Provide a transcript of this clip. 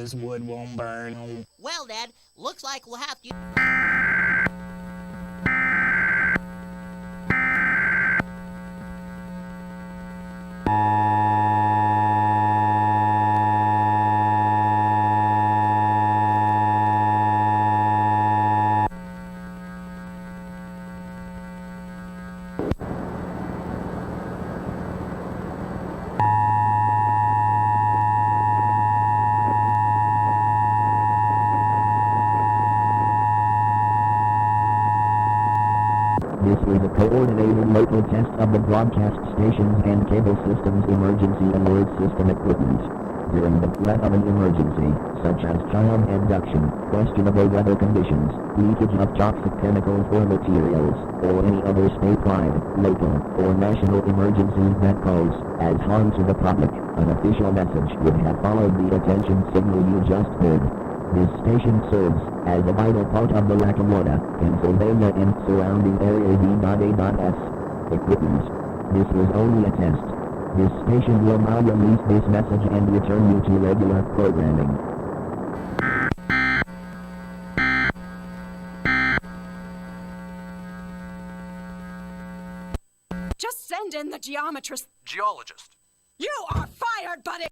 this wood won't burn. Well, Dad, looks like we'll have to... This was a coordinated local test of the broadcast stations and cable systems emergency alert system equipment. During the threat of an emergency, such as child abduction, questionable weather conditions, leakage of toxic chemicals or materials, or any other statewide, local, or national emergencies that pose, as harm to the public, an official message would have followed the attention signal you just heard. This station serves as a vital part of the Lackawanna, Pennsylvania and surrounding area V.A.S. equipment. This was only a test. This station will now release this message and return you to regular programming. Just send in the geometrist. Geologist. You are fired, buddy!